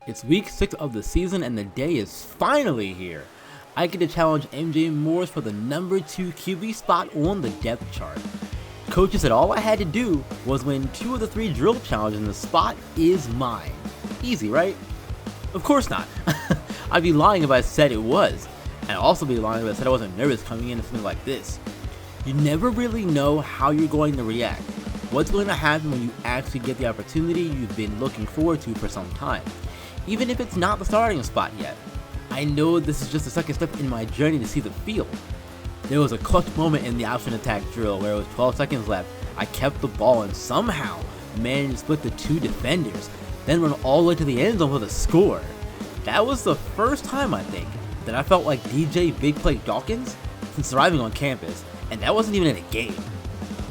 It's week 6 of the season and the day is finally here. I get to challenge MJ Morris for the number 2 QB spot on the depth chart. Coaches said all I had to do was win 2 of the 3 drill challenges and the spot is mine. Easy, right? Of course not. I'd be lying if I said it was. And I'd also be lying if I said I wasn't nervous coming into something like this. You never really know how you're going to react. What's going to happen when you actually get the opportunity you've been looking forward to for some time. Even if it's not the starting spot yet. I know this is just the second step in my journey to see the field. There was a clutch moment in the option attack drill where it was 12 seconds left. I kept the ball and somehow managed to split the 2 defenders, then run all the way to the end zone for the score. That was the first time, I think, that I felt like DJ Big Play Dawkins since arriving on campus, and that wasn't even in a game.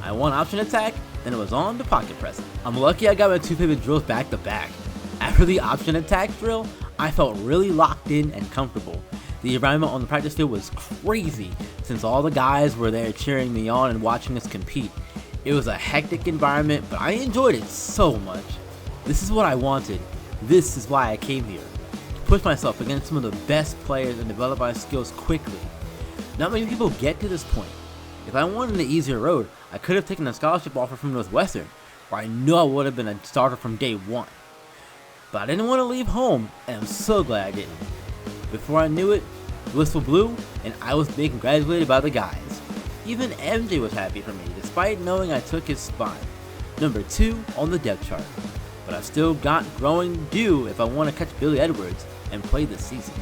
I won option attack, then it was on to pocket press. I'm lucky I got my 2 favorite drills back to back. After the option attack drill, I felt really locked in and comfortable. The environment on the practice field was crazy since all the guys were there cheering me on and watching us compete. It was a hectic environment, but I enjoyed it so much. This is what I wanted. This is why I came here. To push myself against some of the best players and develop my skills quickly. Not many people get to this point. If I wanted an easier road, I could have taken a scholarship offer from Northwestern, where I knew I would have been a starter from day one. But I didn't want to leave home, and I'm so glad I didn't. Before I knew it, the whistle blew, and I was being congratulated by the guys. Even MJ was happy for me, despite knowing I took his spot. Number 2 on the depth chart. But I've still got growing to do if I want to catch Billy Edwards and play this season.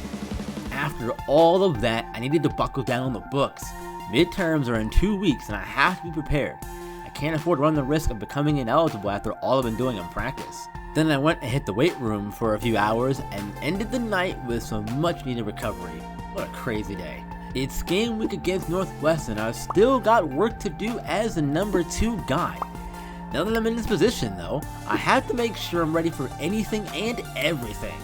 After all of that, I needed to buckle down on the books. Midterms are in 2 weeks, and I have to be prepared. I can't afford to run the risk of becoming ineligible after all I've been doing in practice. Then I went and hit the weight room for a few hours and ended the night with some much needed recovery. What a crazy day. It's game week against Northwestern. I've still got work to do as the number 2 guy. Now that I'm in this position though, I have to make sure I'm ready for anything and everything.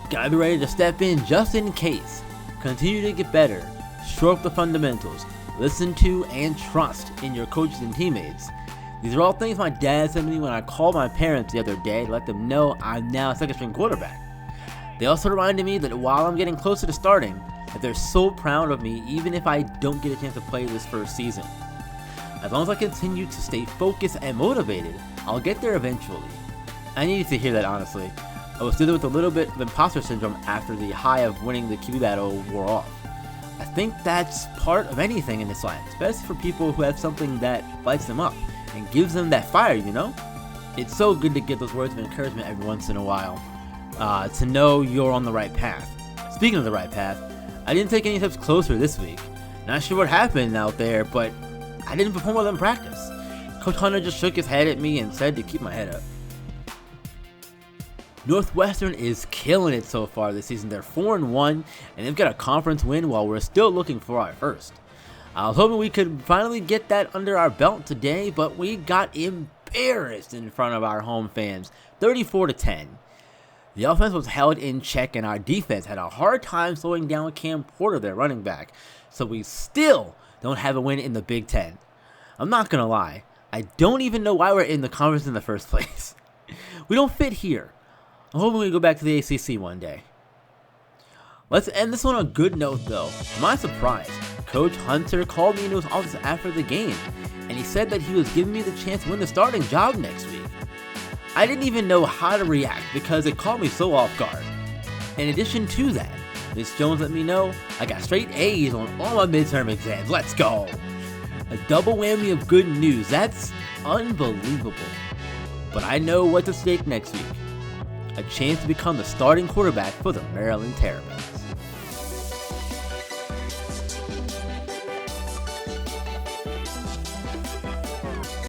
Gotta be ready to step in just in case. Continue to get better. Shore up the fundamentals. Listen to and trust in your coaches and teammates. These are all things my dad said to me when I called my parents the other day to let them know I'm now a second string quarterback. They also reminded me that while I'm getting closer to starting, that they're so proud of me even if I don't get a chance to play this first season. As long as I continue to stay focused and motivated, I'll get there eventually. I needed to hear that honestly. I was dealing with a little bit of imposter syndrome after the high of winning the QB battle wore off. I think that's part of anything in this life, especially for people who have something that lights them up and gives them that fire, you know? It's so good to get those words of encouragement every once in a while, to know you're on the right path. Speaking of the right path, I didn't take any steps closer this week. Not sure what happened out there, but I didn't perform well in practice. Coach Hunter just shook his head at me and said to keep my head up. Northwestern is killing it so far this season. They're 4-1, and they've got a conference win while we're still looking for our first. I was hoping we could finally get that under our belt today, but we got embarrassed in front of our home fans, 34-10. The offense was held in check, and our defense had a hard time slowing down Cam Porter, their running back, so we still don't have a win in the Big Ten. I'm not gonna lie, I don't even know why we're in the conference in the first place. We don't fit here. I'm hoping we go back to the ACC one day. Let's end this one on a good note though. To my surprise, Coach Hunter called me into his office after the game, and he said that he was giving me the chance to win the starting job next week. I didn't even know how to react because it caught me so off guard. In addition to that, Ms. Jones let me know I got straight A's on all my midterm exams. Let's go! A double whammy of good news. That's unbelievable. But I know what's at stake next week. A chance to become the starting quarterback for the Maryland Terrapins.